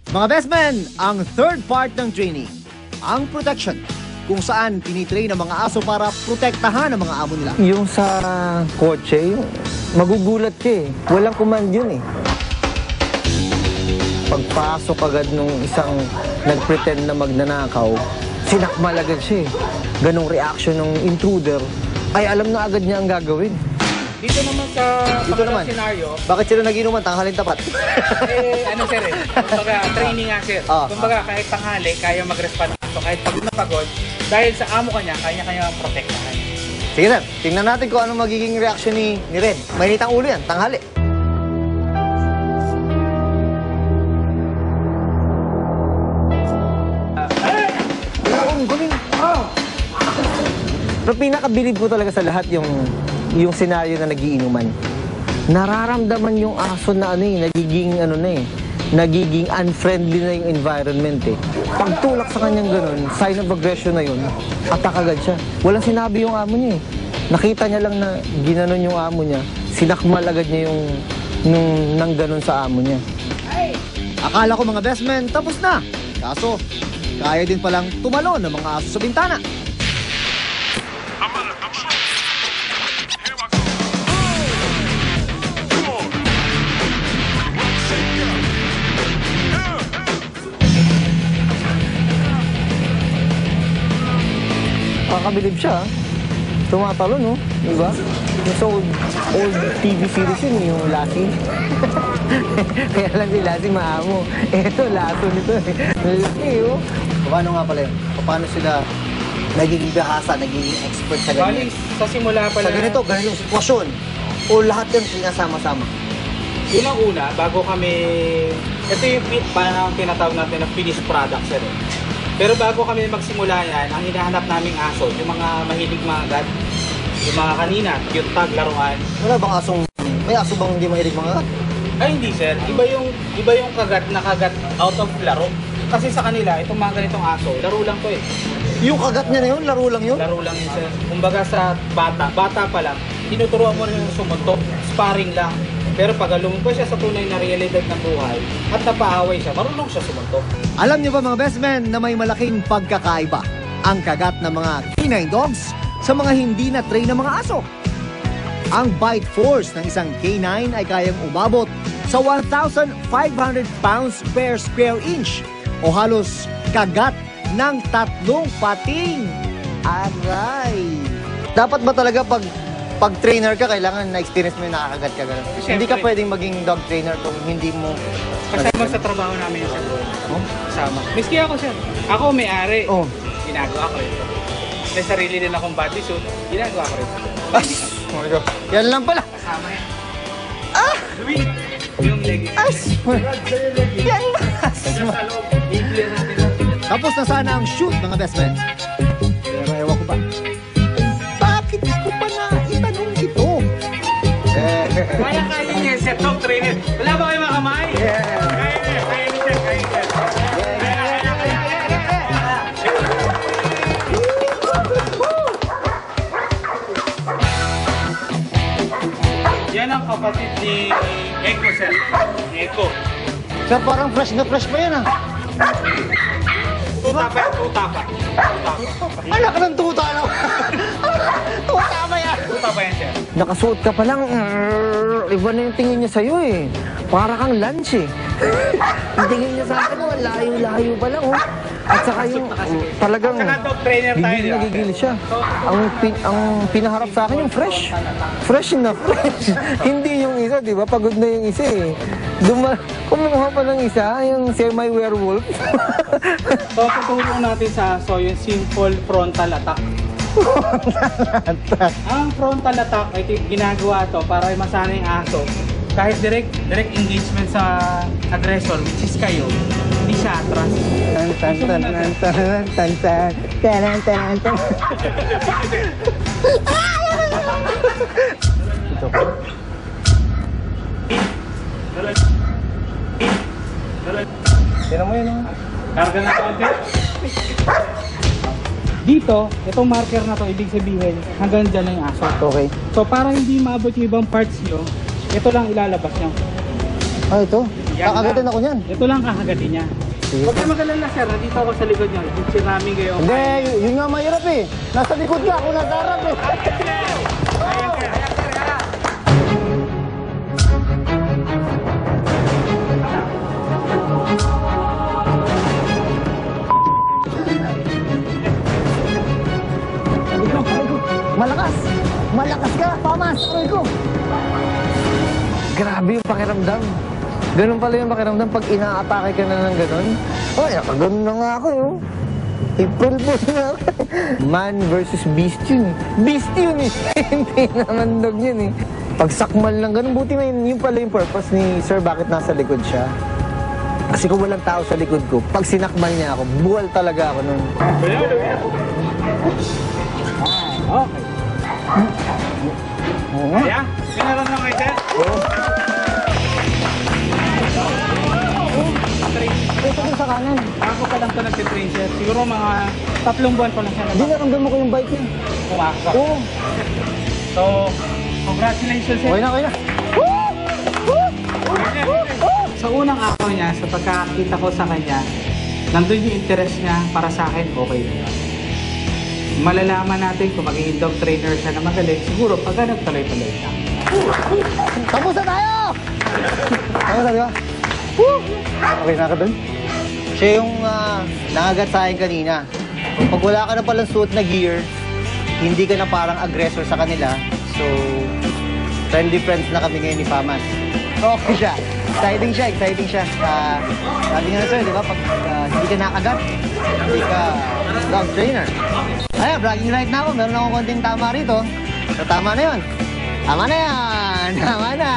Mga best men, ang third part ng training, ang protection, kung saan tinitrain ang mga aso para protektahan ang mga amo nila. Yung sa kotse, magugulat ka eh. Walang command yun eh. Pagpasok agad nung isang nagpretend na magnanakaw, sinakmal agad siya eh. Ganong reaction ng intruder, ay alam na agad niya ang gagawin. Dito naman sa senaryo, Bakit sila nag-inuman? Tanghalin tapat. ano sir eh, kumbaga training nga sir. Kumbaga kahit tanghali, kaya mag-respond so kahit pagod na pagod, dahil sa amo kanya, kanya protektahan. Sige sir, tingnan natin kung ano magiging reaction ni Red. Mainit ang ulo yan, tanghali. Pero pinakabilib ko talaga sa lahat yung senaryo na nagiinuman. Nararamdaman yung aso na nagiging unfriendly na yung environment eh. Pagtulak sa kanyang ganun, sign of aggression na yun, attack agad siya. Walang sinabi yung amo niya eh. Nakita niya lang na ginanon yung amo niya, sinakmal agad niya yung nang ganun sa amo niya. Akala ko mga best men, tapos na. Kaso, kaya din palang tumalon ng mga aso sa bintana. Kakabilib siya, tumatalo no, diba? Yung sa old TV series yun, yung Lassie. Kaya lang si Lassie maamo. Eto, laso nito eh. Laki oh. Paano nga pala yun? Paano sila nagiging bahasa, nagiging expert sa ganyan? Bali, sa simula pala... Sa ganitong sitwasyon, o lahat yun sinasama-sama? Unang-una, bago kami... Ito yung parang tinatawag natin na finished product sir. Pero bago kami magsimula yan, ang hinahanap naming aso, yung mga mahilig mga gat, yung mga kanina, cute tag, laruan. Wala bang may aso bang hindi mahilig mga gat? Ay hindi sir, iba yung kagat na kagat out of laro. Kasi sa kanila, itong mga ganitong aso, laro lang to eh. Yung kagat niya na yun, laro lang yun? Laro lang yun sir. Kumbaga sa bata pa lang, tinuturuan mo rin yung sumuntok, sparring lang. Pero pag lumabas siya sa tunay na realidad ng buhay at napaaway siya, marunong siya sumuntok. Alam niyo ba mga best men na may malaking pagkakaiba ang kagat ng mga canine dogs sa mga hindi na train na mga aso? Ang bite force ng isang canine ay kayang umabot sa 1,500 pounds per square inch o halos kagat ng 3 pating. Aray! Dapat ba talaga pag trainer ka, kailangan na-experience mo yung nakakagat ka gano'n? Hindi ka pwedeng maging dog trainer kung hindi mo... Kasama sa trabaho namin yung sir. Kasama. Miski ako sir. Ako may-ari. Ginagawa ko rin. May sarili din akong bodysuit. Ginagawa ko rin. Oh my God. Yan lang pala. Kasama yan. Yung leg. Yan ba? Tapos na sana ang shoot mga best men. Pero ewan ko ba? Bakit ko pa na itanong ito? Kaya niya sir, dog trainer. Wala ba kayo mga kamay? Kaya niya sir. Yan ang kapatid ni Eko sir. Eko. Sir, parang fresh na fresh pa yan ah. Tuta pa. Anak ng tuta lang. Tuta ba yan? Tuta pa yan sir. Nakasuot ka pa lang, iba na yung tingin niya sa'yo eh. Para kang lunch eh. Yung tingin niya sa akin, layo-layo pa lang oh. At saka yung talagang dog trainer tayo. Gigil siya. Ang pinaharap sa akin yung fresh. Fresh na fresh. Hindi yung isa, di ba? Pagod na yung isa eh. Kumuha pa ng isa, yung semi-werewolf. So, tutulong natin sa yung simple frontal attack. Ang frontal attack ay ginagawa to para masanay yung aso. Kahit direct engagement sa aggressor, which is kayo, hindi siya atras. Tira mo yun, Karga na konti. Dito, itong marker na to, ibig sabihin, hanggang dyan na yung aso. Okay. So, para hindi maabot yung ibang parts nyo, ito lang ilalabas nyo. Ah, ito? Kakagatin ako niyan. Ito lang kakagatin niya. Huwag kayo magalala sir, nandito ako sa likod niyo. Sinamin kayo. Hindi, yun nga mahirap eh. Nasa likod ka, ako nasa harap eh. Malakas! Malakas ka! Pamas! Aray ko! Grabe yung pakiramdam. Ganun pala yung pakiramdam pag inaatake ka na ng ganun. Ay, ganun na nga ako yun. April Fool na ako. Man versus beast yun. Beast yun eh. Hindi naman dog yun eh. Pag sakmal lang ganun, buti na yun pala yung purpose ni Sir bakit nasa likod siya. Kasi kung walang tao sa likod ko, pag sinakmal niya ako, buwal talaga ako nun. Okay. Kaya? Pinaran lang kayo sir? Ito ko sa kanan. Ako pa lang ito nag-train sir. Siguro mga 3 buwan pa lang siya. Hindi naramdam mo ko yung bike niya. Pumakak. Oo. So, congratulations sir. Okay na, okay na. Sa unang araw niya, sa pagkakita ko sa kanya, nandun yung interest niya para sa akin, okay na yun. Malalaman natin kung magiging dog trainer siya na magaling, siguro pag nagtuloy-tuloy siya. Tapos na tayo! Tapos na, di ba? Woo! Okay na ka dun? Siya yung nangagat sa akin kanina. Pag wala ka na palang suot na gear, hindi ka na parang aggressor sa kanila. So, friendly friends na kami ngayon ni Famas. Okay siya. Exciting siya, exciting siya. Sabi nga na sir, di ba? Pag hindi ka nakagat, hindi ka dog trainer. Ay, bragging right na ako. Meron akong konting tama rito. So, tama na yun. Tama na yan. Tama na.